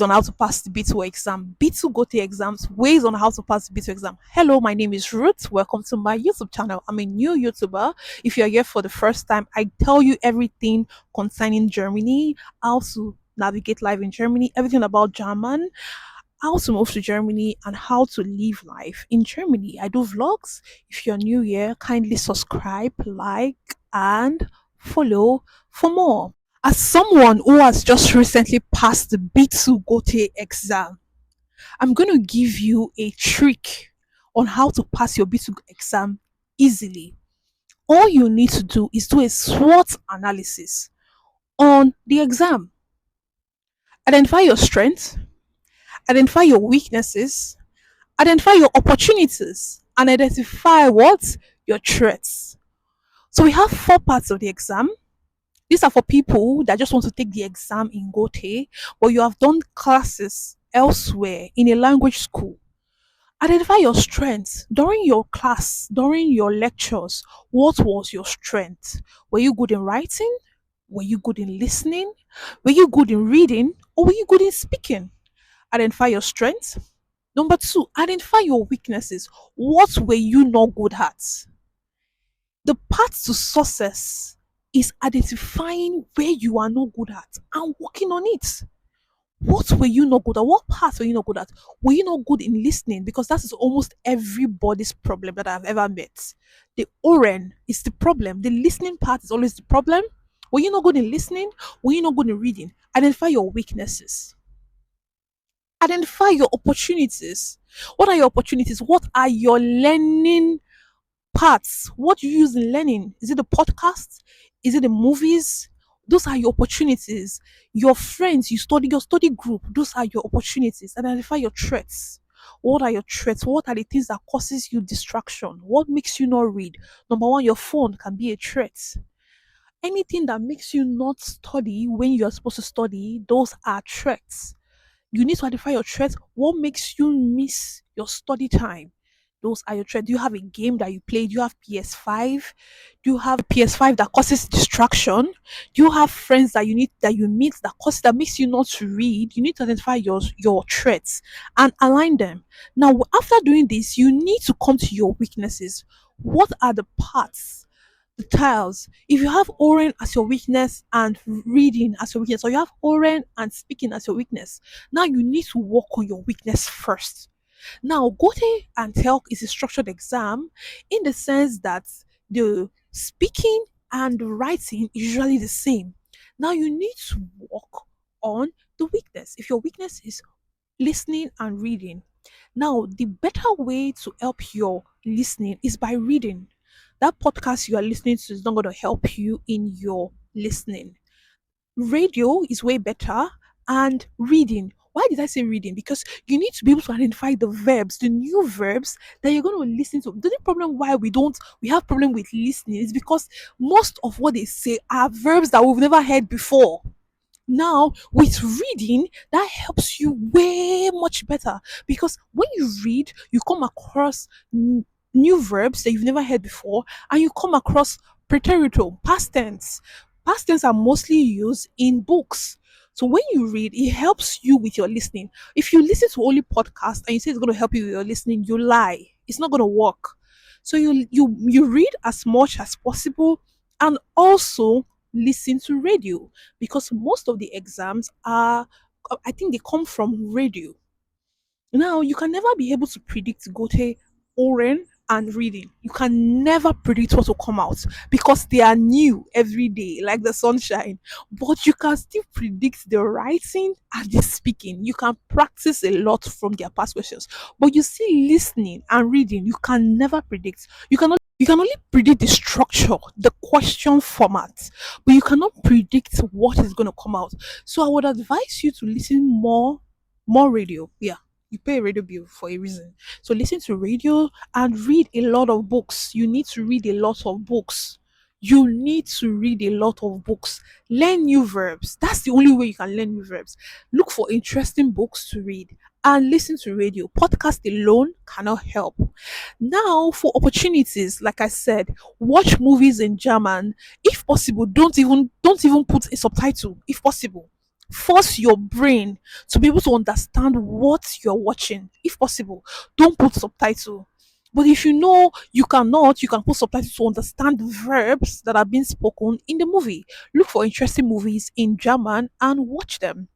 On how to pass the B2 exam, B2 Goethe exams, ways on how to pass the B2 exam. Hello, my name is Ruth. Welcome to my YouTube channel. I'm a new YouTuber. If you're here for the first time, I tell you everything concerning Germany, how to navigate life in Germany, everything about German, how to move to Germany, and how to live life in Germany. I do vlogs. If you're new here, kindly subscribe, like, and follow for more. As someone who has just recently passed the B2 Goethe exam, I'm going to give you a trick on how to pass your B2 exam easily. All you need to do is do a SWOT analysis on the exam. Identify your strengths, identify your weaknesses, identify your opportunities, and identify what? Your threats. So we have four parts of the exam. These are for people that just want to take the exam in Goethe, but you have done classes elsewhere in a language school. Identify your strengths during your class, during your lectures. What was your strength? Were you good in writing? Were you good in listening? Were you good in reading? Or were you good in speaking? Identify your strengths. Number two, identify your weaknesses. What were you not good at? The path to success is identifying where you are not good at and working on it. What were you not good at? What parts were you not good at? Were you not good in listening? Because that is almost everybody's problem that I've ever met. The oren is the problem. The listening part is always the problem. Were you not good in listening? Were you not good in reading? Identify your weaknesses. Identify your opportunities. What are your opportunities? What are your learning parts? What you use in learning? Is it the podcast? Is it the movies? Those are your opportunities. Your friends, you study your study group, those are your opportunities. Identify your threats. What are your threats? What are the things that causes you distraction? What makes you not read? Number one, your phone can be a threat. Anything that makes you not study when you're supposed to study, those are threats. You need to identify your threats. What makes you miss your study time? Those are your threats. Do you have a game that you play? Do you have PS5? Do you have PS5 that causes distraction? Do you have friends that you meet that makes you not to read? You need to identify your threats and align them. Now, after doing this, you need to come to your weaknesses. What are the parts? The tiles. If you have oral as your weakness and reading as your weakness, or you have oral and speaking as your weakness, now you need to work on your weakness first. Now, Goethe and Telk is a structured exam in the sense that the speaking and the writing is usually the same. Now, you need to work on the weakness. If your weakness is listening and reading, now the better way to help your listening is by reading. That podcast you are listening to is not going to help you in your listening. Radio is way better, and reading. Why did I say reading? Because you need to be able to identify the verbs, the new verbs that you're going to listen to. The only problem why we have problem with listening is because most of what they say are verbs that we've never heard before. Now, with reading, that helps you way much better because when you read, you come across new verbs that you've never heard before, and you come across preteritum, past tense. Past tense are mostly used in books. So when you read, it helps you with your listening. If you listen to only podcast and you say it's going to help you with your listening, you lie. It's not going to work. So you read as much as possible and also listen to radio because most of the exams are, I think they come from radio. Now, you can never be able to predict Goethe, Oren, and reading. You can never predict what will come out because they are new every day, like the sunshine. But you can still predict the writing and the speaking. You can practice a lot from their past questions. But you see, listening and reading, you can never predict. You can only predict the structure, the question format, but you cannot predict what is going to come out. So I would advise you to listen more radio. Yeah, you pay a radio bill for a reason. So listen to radio and read a lot of books. You need to read a lot of books. You need to read a lot of books. Learn new verbs. That's the only way you can learn new verbs. Look for interesting books to read and listen to radio. Podcast alone cannot help. Now, for opportunities, like I said, watch movies in German. If possible, don't even put a subtitle. If possible, Force your brain to be able to understand what you're watching. If possible, don't put subtitle. But if you know you cannot, you can put subtitles to understand the verbs that are being spoken in the movie. Look for interesting movies in German and watch them.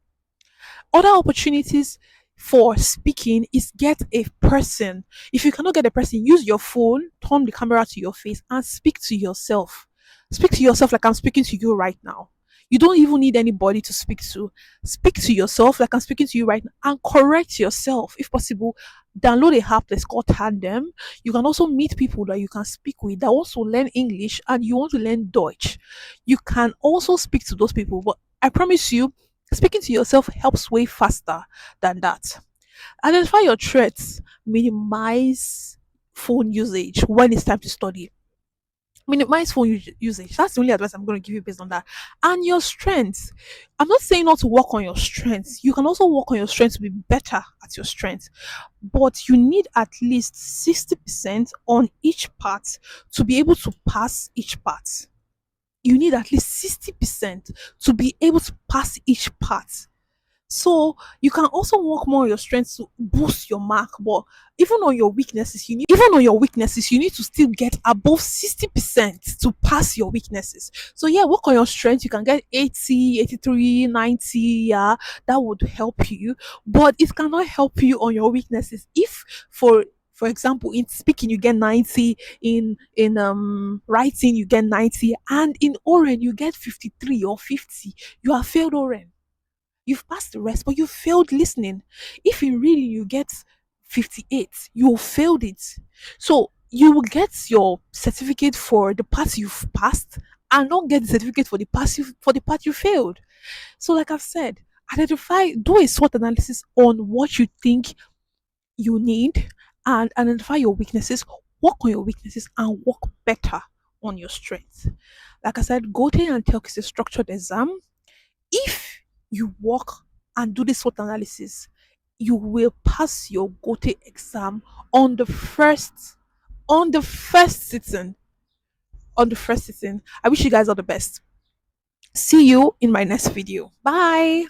Other opportunities for speaking is get a person. If you cannot get a person, use your phone, turn the camera to your face, and speak to yourself. Speak to yourself like I'm speaking to you right now. You don't even need anybody to speak to. Speak to yourself like I'm speaking to you right now and correct yourself if possible. Download a app that's called Tandem. You can also meet people that you can speak with that also learn English and you want to learn Deutsch. You can also speak to those people, but I promise you, speaking to yourself helps way faster than that. Identify your threats, minimize phone usage when it's time to study. Minimize phone usage. That's the only advice I'm going to give you based on that. And your strengths. I'm not saying not to work on your strengths. You can also work on your strengths to be better at your strengths. But you need at least 60% on each part to be able to pass each part. You need at least 60% to be able to pass each part. So you can also work more on your strengths to boost your mark, but even on your weaknesses, you need to still get above 60% to pass your weaknesses. So yeah, work on your strengths. You can get 80, 83, 90. Yeah, that would help you, but it cannot help you on your weaknesses. If for example, in speaking you get 90, in writing you get 90, and in oral you get 53 or 50, you have failed oral. You've passed the rest, but you failed listening. If in reading you get 58, you failed it. So you will get your certificate for the part you've passed and not get the certificate for the part you failed. So like I've said, do a SWOT analysis on what you think you need and identify your weaknesses, work on your weaknesses and work better on your strengths. Like I said, Goethe and Telk is a structured exam. If you work and do this SWOT analysis, you will pass your Goethe exam on the first on the first sitting. On the first sitting. I wish you guys all the best. See you in my next video. Bye.